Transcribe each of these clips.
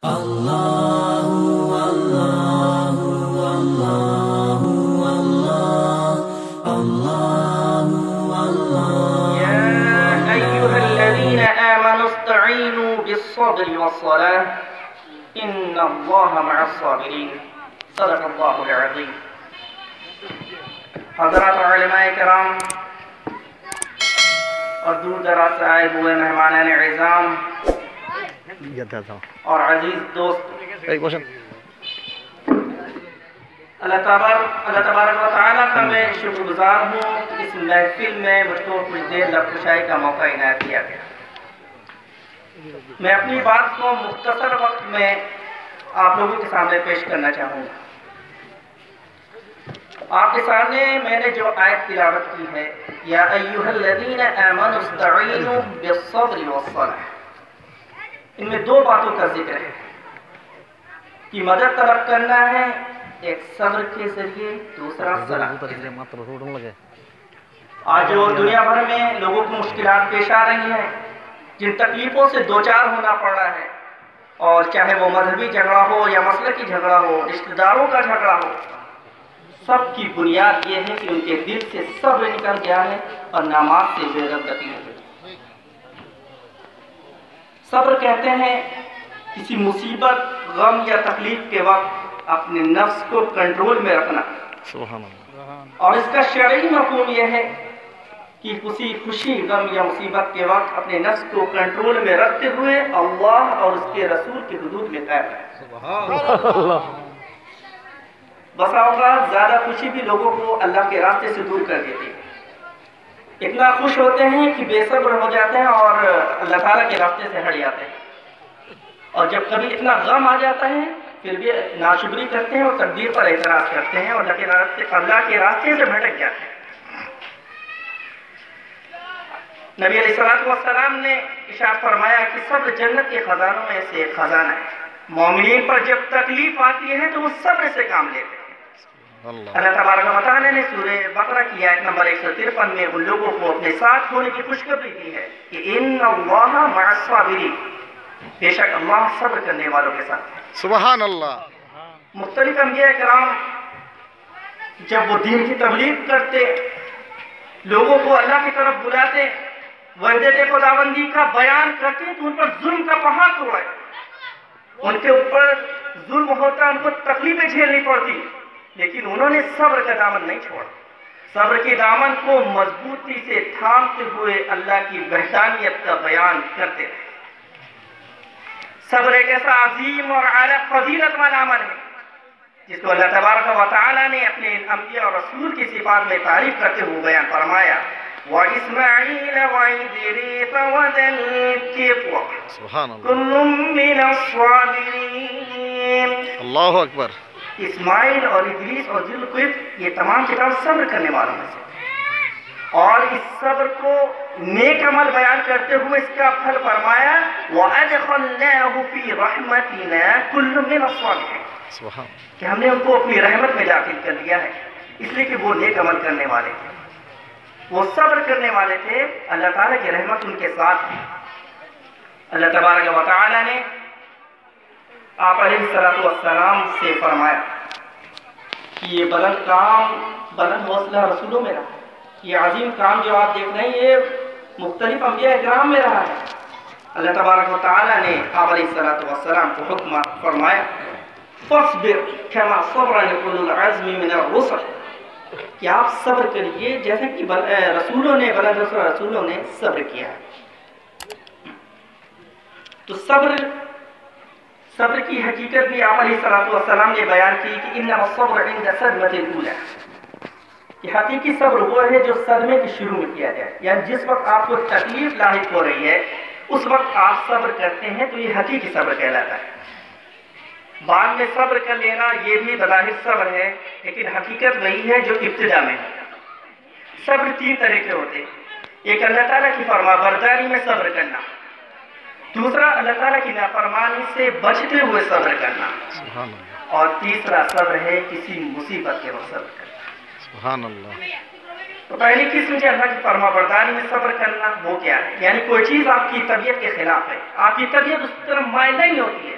أيها الذين آمنوا استعينوا بالصبر والصلاة إن الله مع الصابرين صدق الله العظيم. حضرات علماء کرام اور دور دراز سے آئے ہوئے مہمانان اعظام اور عزیز دوست، اللہ تبارک و تعالیٰ کا میں شکر گزار ہوں کہ اس محفل میں مجھ کو کچھ دیر لفظائی کا موقع عنایت کیا گیا. میں اپنی بات کو مختصر وقت میں آپ لوگوں کے سامنے پیش کرنا چاہوں گا. آپ کے سامنے میں نے جو آیت تلاوت کی ہے، یا ایھا الذین آمنوا استعینوا بالصبر والصلاۃ، ان میں دو باتوں کا ذکر ہے کہ مدد طلب کرنا ہے، ایک صبر کے ذریعے، دوسرا صلاۃ کے ذریعے. آج جو دنیا بھر میں لوگوں کو مشکلات پیش آ رہی ہیں، جن تکلیفوں سے دوچار ہونا پڑ رہا ہے، اور چاہے وہ مذہبی جھگڑا ہو یا مسلکی جھگڑا ہو، رشتہ داروں کا جھگڑا ہو، سب کی بنیاد یہ ہے کہ ان کے دل سے صبر نکل گیا ہے اور نماز سے بے رغبتی ہے. صبر کہتے ہیں کسی مصیبت، غم یا تکلیف کے وقت اپنے نفس کو کنٹرول میں رکھنا. سبحان اللہ. اور اس کا شرعی مفہوم یہ ہے کہ کسی خوشی، غم یا مصیبت کے وقت اپنے نفس کو کنٹرول میں رکھتے ہوئے اللہ اور اس کے رسول کی حدود میں قائم رہے. سبحان اللہ. بسا اوقات زیادہ خوشی بھی لوگوں کو اللہ کے راستے سے دور کر دیتی ہے. اتنا خوش ہوتے ہیں کہ بے صبر ہو جاتے ہیں اور اللہ تعالیٰ کے راستے سے ہٹ جاتے ہیں، اور جب کبھی اتنا غم آ جاتا ہے پھر بھی ناشکری کرتے ہیں اور تقدیر پر اعتراض کرتے ہیں اور اللہ کے راستے سے بھٹک جاتے ہیں. نبی علیہ السلام نے ارشاد فرمایا کہ صبر جنت کے خزانوں میں سے ایک خزانہ ہے. مومنین پر جب تکلیف آتی ہے تو وہ صبر سے کام لیتے ہیں. اللہ تبارک و تعالیٰ نے سورہ بقرہ کی آیت نمبر 153 میں ان لوگوں کو اپنے ساتھ ہونے کی خوشخبری دی ہے کہ ان اللہ مع الصابرین، بے شک اللہ صبر کرنے والوں کے ساتھ ہے. سبحان اللہ. مختلف انبیاء کرام جب وہ دین کی تبلیغ کرتے، لوگوں کو اللہ کی طرف بلاتے، وحدت خداوندی کا بیان کرتے تو ان پر ظلم کا پہاڑ توڑے. ان کے اوپر ظلم ہوتا، ان کو تکلیفیں جھیلنی پڑتی، لیکن انہوں نے صبر کا دامن نہیں چھوڑا. صبر کے دامن کو مضبوطی سے تھامتے ہوئے اللہ کی وحدانیت کا بیان کرتے رہے. صبر ایک ایسا عظیم اور اعلیٰ فضیلت والا عمل ہے جس کو اللہ تبارک و تعالیٰ نے اپنے انبیاء اور رسول کی صفات میں تعریف کرتے ہوئے بیان فرمایا. وَإِسْمَعِيلَ وَإِدْرِيسَ وَذَا الْكِفْلِ كُلٌّ مِّنَ الصَّابِرِينَ. اللہ اکبر. اسماعیل اور ادریس اور ذی الکفل یہ تمام کتاب صبر کرنے والوں میں سے، اور اس صبر کو نیک عمل بیان کرتے ہوئے اس کا پھل فرمایا وَأَدْخَلْنَاهُ فِي رَحْمَتِنَا كُلٌّ مِّنَ الصَّالِحِينَ، کہ ہم نے ان کو اپنی رحمت میں داخل کر لیا ہے، اس لیے کہ وہ نیک عمل کرنے والے تھے، وہ صبر کرنے والے تھے. اللہ تعالیٰ کی رحمت ان کے ساتھ تھی. اللہ تبارک و تعالیٰ نے آپ علیہ السلام سے فرمایا کہ یہ بلند حوصلہ رسولوں میں رہا ہے. یہ عظیم کام جو آپ دیکھ رہے ہیں یہ مختلف انبیاء کرام میں رہا ہے. اللہ تبارک و تعالیٰ نے آپ علیہ السلام کو حکم فرمایا فَاصْبِرْ كَمَا صَبْرَ أُولُو الْعَزْمِ مِنَ الرُّسُلِ، کہ آپ صبر کریے جیسے کہ بلند رسولوں نے صبر کیا ہے. تو صبر کی حقیقت بھی آپ علیہ السلام نے بیان کی کہ انما الصبر عند الصدمة الأولى، کہ حقیقی صبر وہ ہے جو صدمے کے شروع میں کیا جائے، یعنی جس وقت آپ کو تکلیف لاحق ہو رہی ہے اس وقت آپ صبر کرتے ہیں تو یہ حقیقی صبر کہلاتا ہے. بعد میں صبر کر لینا یہ بھی بظاہر صبر ہے، لیکن حقیقت وہی ہے جو ابتدا میں ہے. صبر 3 طرح کے ہوتے ہیں. ایک اللہ تعالیٰ کی فرما برداری میں صبر کرنا، دوسرا اللہ تعالیٰ کی نافرمانی سے بچتے ہوئے صبر کرنا، اور تیسرا صبر ہے کسی مصیبت کے وقت صبر کرنا. سبحان اللہ. تو پہلی قسم جو اللہ کی فرما برداری میں صبر کرنا وہ کیا ہے؟ یعنی کوئی چیز آپ کی طبیعت کے خلاف ہے، آپ کی طبیعت اس طرح مائل نہیں ہوتی ہے،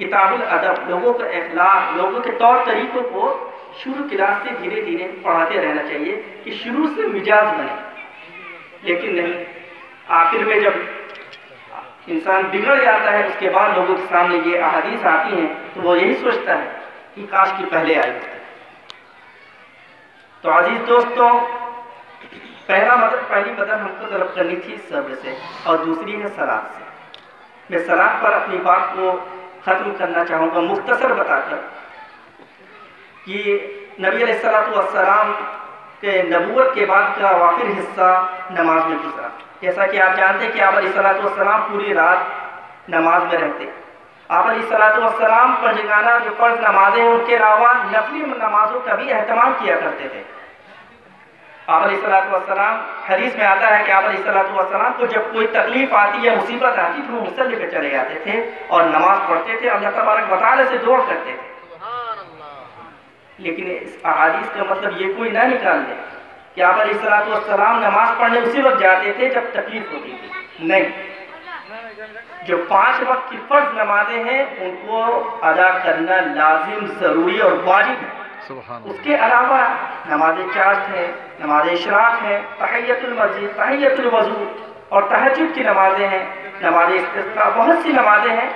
کتاب الادب، لوگوں کا اخلاق، لوگوں کے طور طریقوں کو شروع کلاس سے دھیرے دھیرے پڑھاتے رہنا چاہیے کہ شروع سے مزاج بنے. لیکن نہیں، آخر میں جب انسان بگڑ جاتا ہے اس کے بعد لوگوں کے سامنے یہ احادیث آتی ہیں تو وہ یہی سوچتا ہے کہ کاش کی پہلے آئی ہوتی. تو عزیز دوستوں، پہلی مدد ہم کو طلب کرنی تھی صبر سے، اور دوسری ہے صلاۃ سے. میں صلاۃ پر اپنی بات کو ختم کرنا چاہوں گا مختصر بتا کر کہ نبی علیہ السلام کے نبوت کے بعد کا وافر حصہ نماز میں گزرا. جیسا کہ آپ جانتے ہیں کہ آپ علیہ السلام پوری رات نماز میں رہتے. آپ علیہ السلام پنجگانہ جو فرض نمازیں ہیں ان کے علاوہ نفلی نمازوں کا بھی اہتمام کیا کرتے تھے. آپ علیہ السلام حدیث میں آتا ہے کہ آپ علیہ السلام کو جب کوئی تکلیف آتی یا مصیبت آتی تو وہ مصلی پہ چلے جاتے تھے اور نماز پڑھتے تھے، اللہ تبارک و تعالی سے دعا کرتے تھے. لیکن اس احادیث کا مطلب یہ کوئی نہ نکال لے کہ آپ علیہ السلام نماز پڑھنے اسی وقت جاتے تھے جب تکلیف ہوتی تھی. نہیں، جو 5 وقت کی فرض نمازیں ہیں ان کو ادا کرنا لازم، ضروری اور واجب ہے. اس کے علاوہ نماز چاشت ہے، نماز اشراق ہے، تحیۃ المسجد، تحیۃ الوضو اور تہجد کی نمازیں ہیں، نماز استسقاء، بہت سی نمازیں ہیں.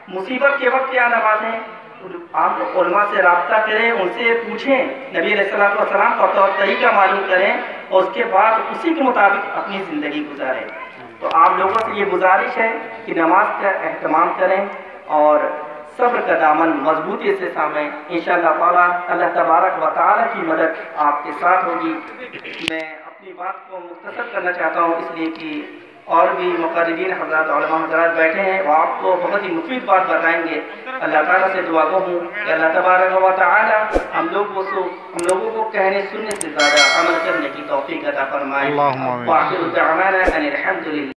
مصیبت کے وقت کیا نمازیں ہیں، آپ علماء سے رابطہ کریں، ان سے پوچھیں، نبی علیہ السلام کا طور طریقہ معلوم کریں اور اس کے بعد اسی کے مطابق اپنی زندگی گزاریں. تو آپ لوگوں سے یہ گزارش ہے کہ نماز کا اہتمام کریں اور صبر کا دامن مضبوطی سے تھامیں. انشاءاللہ تعالیٰ اللہ تبارک و تعالیٰ کی مدد آپ کے ساتھ ہوگی. میں اپنی بات کو مختصر کرنا چاہتا ہوں اس لیے کہ اور بھی مقررین حضرات، علماء حضرات بیٹھے ہیں، وہ آپ کو بہت ہی مفید بات بتائیں گے. اللہ تعالیٰ سے دعا گو ہوں کہ اللہ تبارک و تعالیٰ ہم لوگوں کو کہنے سننے سے زیادہ عمل کرنے کی توفیق عطا فرمائے. وآخر دعوانا ان الحمد للہ.